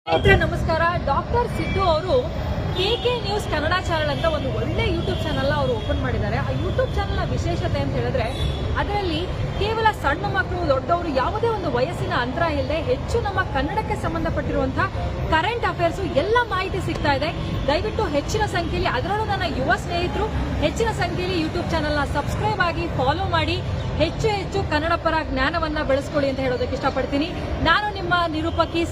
ಸ್ನೇಹಿತರೆ ನಮಸ್ಕಾರ. ಡಾಕ್ಟರ್ ಸಿದ್ದು ಅವರು KK ನ್ಯೂಸ್ ಕನ್ನಡ ಚಾನಲ್ ಅಂತ ಒಂದು ಒಳ್ಳೆ ಯೂಟ್ಯೂಬ್ ಚಾನಲ್ ಅವರು ಓಪನ್ ಮಾಡಿದ್ದಾರೆ. ಆ ಯೂಟ್ಯೂಬ್ ಚಾನಲ್ನ ವಿಶೇಷತೆ ಅಂತ ಹೇಳಿದ್ರೆ ಅದರಲ್ಲಿ ಕೇವಲ ಸಣ್ಣ ಮಕ್ಕಳು ದೊಡ್ಡವರು ಯಾವುದೇ ಒಂದು ವಯಸ್ಸಿನ ಅಂತರ ಇಲ್ಲದೆ ಹೆಚ್ಚು ನಮ್ಮ ಕನ್ನಡಕ್ಕೆ ಸಂಬಂಧಪಟ್ಟಿರುವಂತಹ ಕರೆಂಟ್ ಅಫೇರ್ಸ್ ಎಲ್ಲ ಮಾಹಿತಿ ಸಿಗ್ತಾ ಇದೆ. ದಯವಿಟ್ಟು ಹೆಚ್ಚಿನ ಸಂಖ್ಯೆಯಲ್ಲಿ, ಅದರಲ್ಲೂ ನನ್ನ ಯುವ ಸ್ನೇಹಿತರು ಹೆಚ್ಚಿನ ಸಂಖ್ಯೆಯಲ್ಲಿ ಯೂಟ್ಯೂಬ್ ಚಾನಲ್ನ ಸಬ್ಸ್ಕ್ರೈಬ್ ಆಗಿ ಫಾಲೋ ಮಾಡಿ ಹೆಚ್ಚು ಕನ್ನಡ ಪರ ಜ್ಞಾನವನ್ನ ಬೆಳೆಸ್ಕೊಳ್ಳಿ ಅಂತ ಹೇಳೋದಕ್ಕೆ ಇಷ್ಟಪಡ್ತೀನಿ. ನಾನು ನಿಮ್ಮ ನಿರೂಪಕಿ.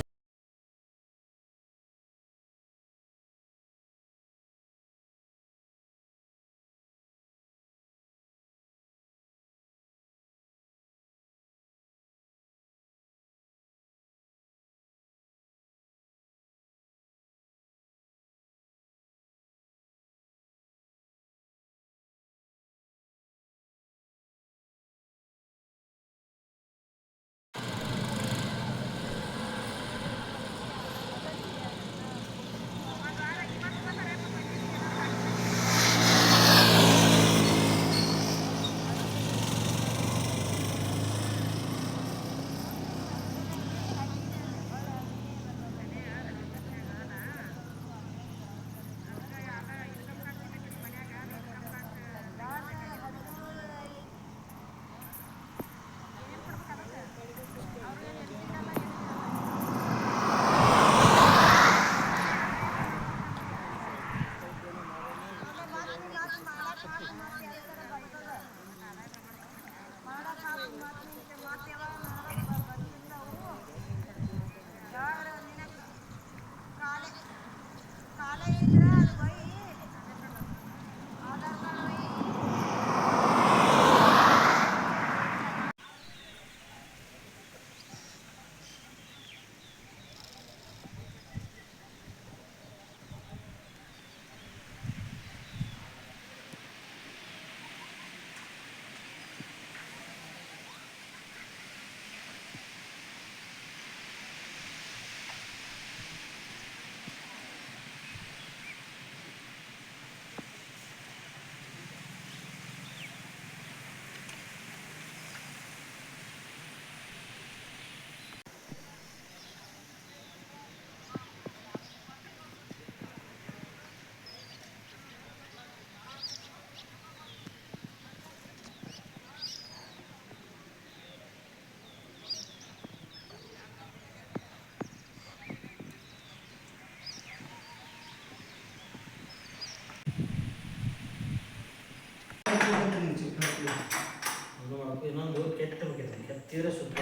ಇನ್ನೊಂದು ಕೆತ್ತಿದ್ರೆ ಸುತ್ತ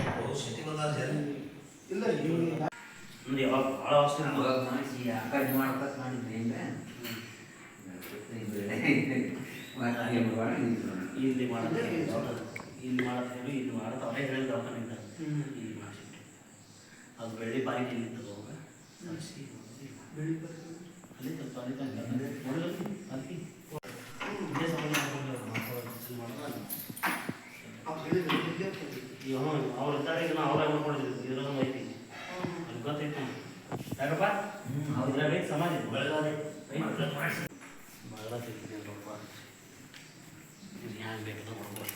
ಇಲ್ಲ ಮುಂದೆ ಯಾವಾಗ ಭಾಳ ಅವಸ್ಥೆ ಮಾಡಿಸಿ ಕಟ್ ಮಾಡ್ಬೇಕು ಮಾಡಿದ್ರಿ ಇಲ್ಲಿ ಮಾಡೋದು ಇಲ್ಲಿ ಮಾಡೋದು ಇಲ್ಲಿ ಮಾಡೋದು ಅವರೇ ಹೇಳಿದ ದವಾಖಾನಿಂದ ಇಲ್ಲಿ ಮಾಡಿಸಿಟ್ಟು ಅದು ಬೆಳ್ಳಿ ಬಾಯಿ ಇಲ್ಲಿತ್ತು ಅವಾಗ ಬೆಳ್ಳಿ ಅಲ್ಲಿ ಸ್ವಲ್ಪ ಅಲ್ಲಿ ನೋಡಲಿ ಅಲ್ಲಿ ಇದೇ ಸಂಬಂಧ ಅವ್ರು ಇದ್ದಾರೆ ಈಗ ನಾವು ಅವ್ರಾಗ ಮಾಡ್ಕೊಂಡಿದ್ದೀವಿ ಇದ್ರೊಂದು ಐತಿ ಅಲ್ಲಿ ಗೊತ್ತೈತಿ ಯಾಕಪ್ಪ ಇದ್ರಾಗ ಸಮಾಜ ಬೆಳಗಾವಿ ಭಾಳ ತಿಳ್ತೀನಿ ನೋಡಪ್ಪ ಇದು ಹ್ಯಾಂಗೆ ಬೇಕು ನೋಡ್ಬೋದು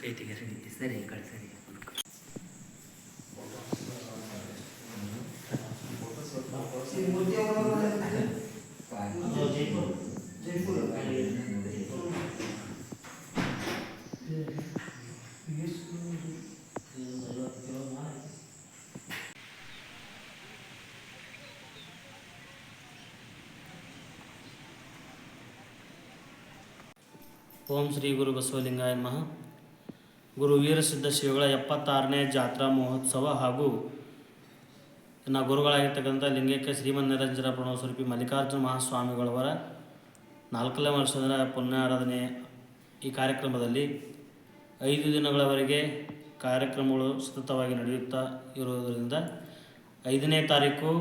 ಕೈ ತೆಗೀರಿ ಸರಿ ಈ ಕಡೆ ಸರಿ ಜೈಪುರ ಓಂ ಶ್ರೀ ಗುರು ಬಸವಲಿಂಗಾಯ ನಮಃ. ಗುರು ವೀರಸಿದ್ಧ ಶ್ರೀಗಳ 76ನೇ ಜಾತ್ರಾ ಮಹೋತ್ಸವ ಹಾಗೂ ಇನ್ನು ಗುರುಗಳಾಗಿರ್ತಕ್ಕಂಥ ಲಿಂಗೈಕ್ಯ ಶ್ರೀಮನ್ ನಿರಂಜನ ಪ್ರಣವ ಸ್ವರೂಪಿ ಮಲ್ಲಿಕಾರ್ಜುನ ಮಹಾಸ್ವಾಮಿಗಳವರ 4ನೇ ವರ್ಷದ ಪುಣ್ಯಾರಾಧನೆ ಈ ಕಾರ್ಯಕ್ರಮದಲ್ಲಿ 5 ದಿನಗಳವರೆಗೆ ಕಾರ್ಯಕ್ರಮಗಳು ಸತತವಾಗಿ ನಡೆಯುತ್ತಾ ಇರುವುದರಿಂದ 5ನೇ ತಾರೀಕು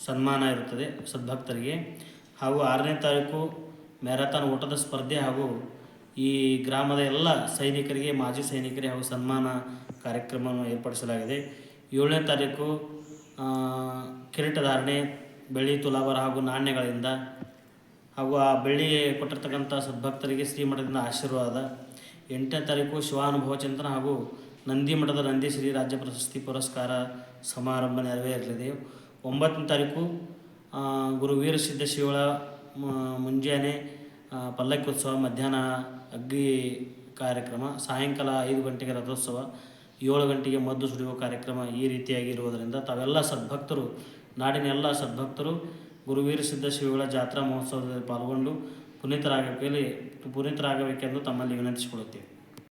ಸನ್ಮಾನ ಇರುತ್ತದೆ ಸದ್ಭಕ್ತರಿಗೆ, ಹಾಗೂ 6ನೇ ತಾರೀಕು ಮ್ಯಾರಥಾನ್ ಓಟದ ಸ್ಪರ್ಧೆ ಹಾಗೂ ಈ ಗ್ರಾಮದ ಎಲ್ಲ ಸೈನಿಕರಿಗೆ, ಮಾಜಿ ಸೈನಿಕರಿಗೆ ಹಾಗೂ ಸನ್ಮಾನ ಕಾರ್ಯಕ್ರಮವನ್ನು ಏರ್ಪಡಿಸಲಾಗಿದೆ. 7ನೇ ತಾರೀಕು ಕಿರೀಟಧಾರಣೆ, ಬೆಳ್ಳಿ ತುಲಾಭಾರ ಹಾಗೂ ನಾಣ್ಯಗಳಿಂದ ಹಾಗೂ ಆ ಬೆಳ್ಳಿ ಕೊಟ್ಟಿರ್ತಕ್ಕಂಥ ಸದ್ಭಕ್ತರಿಗೆ ಶ್ರೀಮಠದಿಂದ ಆಶೀರ್ವಾದ. 8ನೇ ತಾರೀಕು ಶಿವಾನುಭವ ಚಿಂತನ ಹಾಗೂ ನಂದಿ ಮಠದ ನಂದೀಶ್ರೀ ರಾಜ್ಯ ಪ್ರಶಸ್ತಿ ಪುರಸ್ಕಾರ ಸಮಾರಂಭ ನೆರವೇರಲಿದೆ. 9ನೇ ತಾರೀಕು ಗುರು ವೀರಸಿದ್ಧ ಶಿವಳ ಮುಂಜಾನೆ ಪಲ್ಲಕ್ಕಿ ಉತ್ಸವ, ಮಧ್ಯಾಹ್ನ ಅಗ್ಗಿ ಕಾರ್ಯಕ್ರಮ, ಸಾಯಂಕಾಲ 5 ಗಂಟೆಗೆ ರಥೋತ್ಸವ, 7 ಗಂಟೆಗೆ ಮದ್ದು ಸುಡಿಯುವ ಕಾರ್ಯಕ್ರಮ. ಈ ರೀತಿಯಾಗಿ ಇರುವುದರಿಂದ ತಾವೆಲ್ಲ ಸದ್ಭಕ್ತರು, ನಾಡಿನ ಎಲ್ಲ ಸದ್ಭಕ್ತರು ಗುರು ವೀರಸಿದ್ಧ ಶಿವಗಳ ಜಾತ್ರಾ ಮಹೋತ್ಸವದಲ್ಲಿ ಪಾಲ್ಗೊಂಡು ಪುನೀತರಾಗಬೇಕೆಂದು ತಮ್ಮಲ್ಲಿ ವಿನಂತಿಸಿಕೊಳ್ಳುತ್ತೇವೆ.